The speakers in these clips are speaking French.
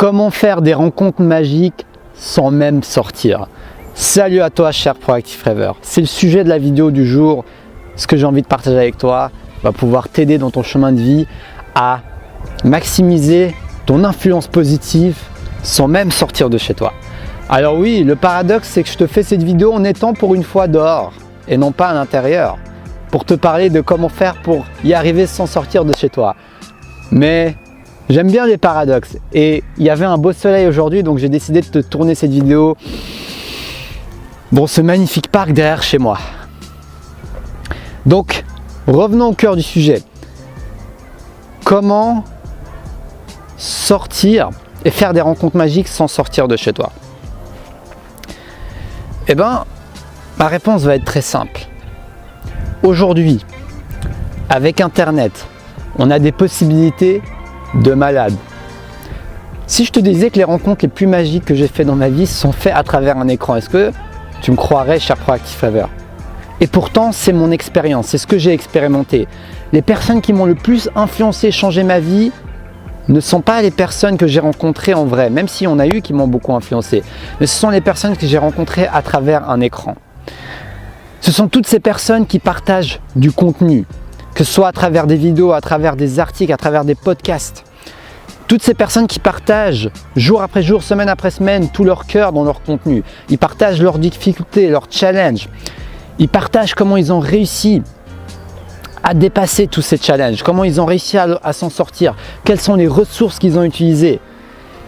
Comment faire des rencontres magiques sans même sortir? Salut à toi, cher Proactive Rêveur. C'est le sujet de la vidéo du jour. Ce que j'ai envie de partager avec toi va pouvoir t'aider dans ton chemin de vie à maximiser ton influence positive sans même sortir de chez toi. Alors oui, le paradoxe, c'est que je te fais cette vidéo en étant pour une fois dehors et non pas à l'intérieur, pour te parler de comment faire pour y arriver sans sortir de chez toi. Mais j'aime bien les paradoxes et il y avait un beau soleil aujourd'hui, donc j'ai décidé de te tourner cette vidéo dans ce magnifique parc derrière chez moi. Donc, revenons au cœur du sujet. Comment sortir et faire des rencontres magiques sans sortir de chez toi? Eh bien, ma réponse va être très simple. Aujourd'hui, avec Internet, on a des possibilités de malade. Si je te disais que les rencontres les plus magiques que j'ai fait dans ma vie sont faites à travers un écran, est-ce que tu me croirais, cher Proactive Rêveur? Et pourtant, c'est mon expérience, c'est ce que j'ai expérimenté. Les personnes qui m'ont le plus influencé, changé ma vie, ne sont pas les personnes que j'ai rencontrées en vrai, même si on a eu qui m'ont beaucoup influencé. Mais ce sont les personnes que j'ai rencontrées à travers un écran. Ce sont toutes ces personnes qui partagent du contenu, que ce soit à travers des vidéos, à travers des articles, à travers des podcasts. Toutes ces personnes qui partagent jour après jour, semaine après semaine, tout leur cœur dans leur contenu. Ils partagent leurs difficultés, leurs challenges. Ils partagent comment ils ont réussi à dépasser tous ces challenges, comment ils ont réussi à s'en sortir, quelles sont les ressources qu'ils ont utilisées.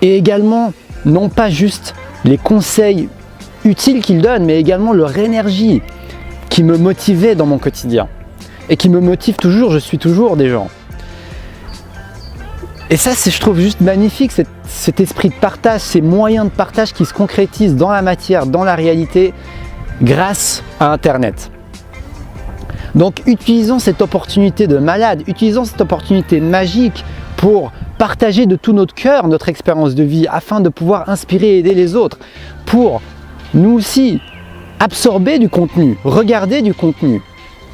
Et également, non pas juste les conseils utiles qu'ils donnent, mais également leur énergie qui me motivait dans mon quotidien. Et qui me motive toujours, je suis toujours des gens. Et ça, je trouve juste magnifique, cet esprit de partage, ces moyens de partage qui se concrétisent dans la matière, dans la réalité, grâce à Internet. Donc, utilisons cette opportunité de malade, utilisons cette opportunité magique pour partager de tout notre cœur notre expérience de vie afin de pouvoir inspirer et aider les autres, pour nous aussi absorber du contenu, regarder du contenu,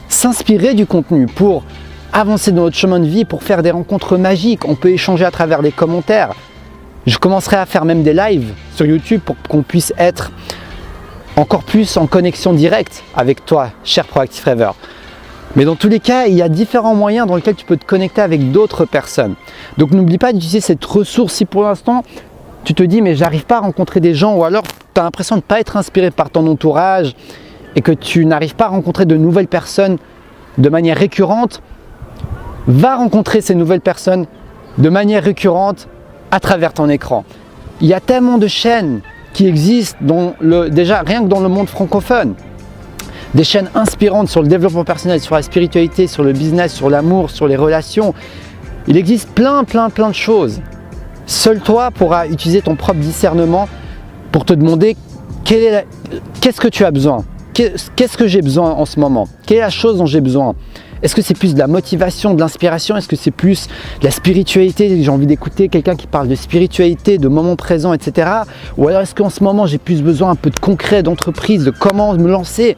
s'inspirer du contenu pour avancer dans notre chemin de vie, pour faire des rencontres magiques. On peut échanger à travers les commentaires. Je commencerai à faire même des lives sur YouTube pour qu'on puisse être encore plus en connexion directe avec toi, cher Proactive Rêveur. Mais dans tous les cas, il y a différents moyens dans lesquels tu peux te connecter avec d'autres personnes. Donc n'oublie pas d'utiliser cette ressource. Si pour l'instant, tu te dis mais j'arrive pas à rencontrer des gens, ou alors tu as l'impression de ne pas être inspiré par ton entourage et que tu n'arrives pas à rencontrer de nouvelles personnes de manière récurrente, va rencontrer ces nouvelles personnes de manière récurrente à travers ton écran. Il y a tellement de chaînes qui existent, déjà rien que dans le monde francophone. Des chaînes inspirantes sur le développement personnel, sur la spiritualité, sur le business, sur l'amour, sur les relations. Il existe plein de choses. Seul toi pourras utiliser ton propre discernement pour te demander qu'est-ce que tu as besoin, qu'est-ce que j'ai besoin en ce moment, quelle est la chose dont j'ai besoin. Est-ce que c'est plus de la motivation, de l'inspiration? Est-ce que c'est plus de la spiritualité? J'ai envie d'écouter quelqu'un qui parle de spiritualité, de moment présent, etc. Ou alors est-ce qu'en ce moment j'ai plus besoin un peu de concret, d'entreprise, de comment me lancer?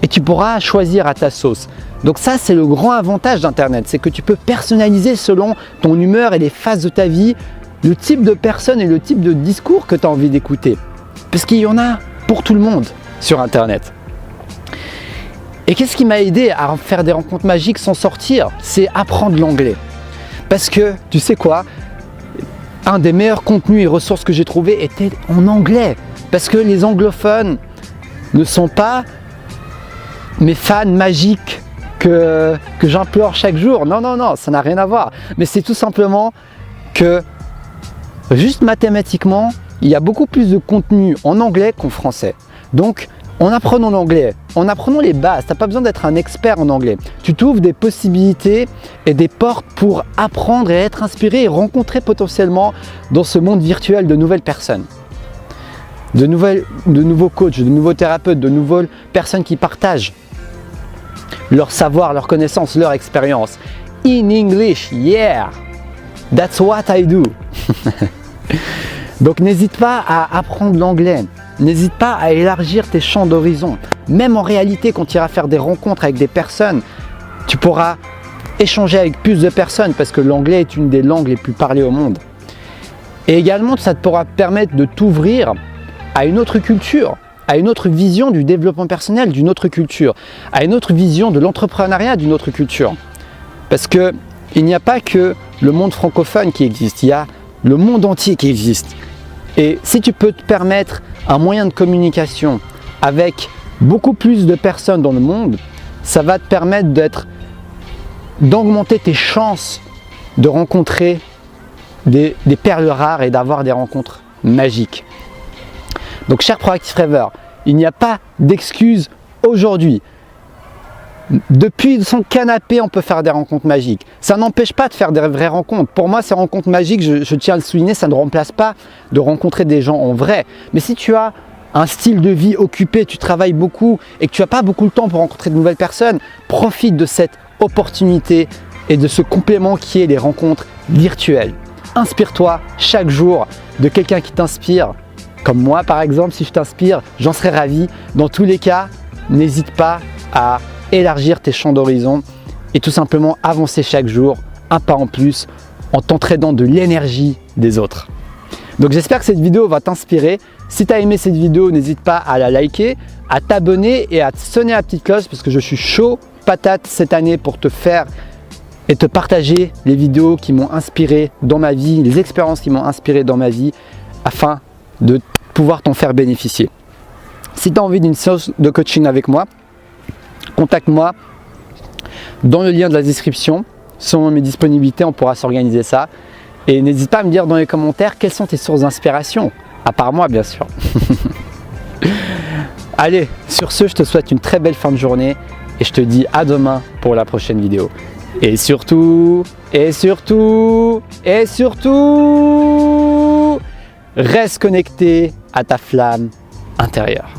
Et tu pourras choisir à ta sauce. Donc ça, c'est le grand avantage d'Internet, c'est que tu peux personnaliser selon ton humeur et les phases de ta vie, le type de personne et le type de discours que tu as envie d'écouter. Parce qu'il y en a pour tout le monde sur Internet. Et qu'est-ce qui m'a aidé à faire des rencontres magiques sans sortir? C'est apprendre l'anglais. Parce que, tu sais quoi? Un des meilleurs contenus et ressources que j'ai trouvé était en anglais. Parce que les anglophones ne sont pas mes fans magiques que j'implore chaque jour. Non, ça n'a rien à voir. Mais c'est tout simplement que, juste mathématiquement, il y a beaucoup plus de contenu en anglais qu'en français. Donc, en apprenant l'anglais, en apprenant les bases, tu n'as pas besoin d'être un expert en anglais. Tu t'ouvres des possibilités et des portes pour apprendre et être inspiré et rencontrer potentiellement dans ce monde virtuel de nouvelles personnes. De nouveaux coachs, de nouveaux thérapeutes, de nouvelles personnes qui partagent leur savoir, leur connaissance, leur expérience. In English, yeah! That's what I do! Donc n'hésite pas à apprendre l'anglais. N'hésite pas à élargir tes champs d'horizon. Même en réalité, quand tu iras faire des rencontres avec des personnes, tu pourras échanger avec plus de personnes parce que l'anglais est une des langues les plus parlées au monde. Et également, ça te pourra permettre de t'ouvrir à une autre culture, à une autre vision du développement personnel d'une autre culture, à une autre vision de l'entrepreneuriat d'une autre culture. Parce qu'il n'y a pas que le monde francophone qui existe, il y a le monde entier qui existe. Et si tu peux te permettre un moyen de communication avec beaucoup plus de personnes dans le monde, ça va te permettre d'augmenter tes chances de rencontrer des perles rares et d'avoir des rencontres magiques. Donc, cher Proactive Rêveur, il n'y a pas d'excuse aujourd'hui. Depuis son canapé, on peut faire des rencontres magiques. Ça n'empêche pas de faire des vraies rencontres. Pour moi, ces rencontres magiques, je tiens à le souligner, ça ne remplace pas de rencontrer des gens en vrai. Mais si tu as un style de vie occupé, tu travailles beaucoup et que tu n'as pas beaucoup de temps pour rencontrer de nouvelles personnes, profite de cette opportunité et de ce complément qui est les rencontres virtuelles. Inspire-toi chaque jour de quelqu'un qui t'inspire. Comme moi par exemple, si je t'inspire, j'en serais ravi. Dans tous les cas, n'hésite pas à élargir tes champs d'horizon et tout simplement avancer chaque jour, un pas en plus, en t'entraînant de l'énergie des autres. Donc j'espère que cette vidéo va t'inspirer. Si tu as aimé cette vidéo, n'hésite pas à la liker, à t'abonner et à sonner la petite cloche parce que je suis chaud patate cette année pour te faire et te partager les vidéos qui m'ont inspiré dans ma vie, les expériences qui m'ont inspiré dans ma vie afin de pouvoir t'en faire bénéficier. Si tu as envie d'une séance de coaching avec moi, contacte-moi dans le lien de la description. Selon mes disponibilités, on pourra s'organiser ça. Et n'hésite pas à me dire dans les commentaires quelles sont tes sources d'inspiration, à part moi bien sûr. Allez, sur ce, je te souhaite une très belle fin de journée et je te dis à demain pour la prochaine vidéo. Et surtout, reste connecté à ta flamme intérieure.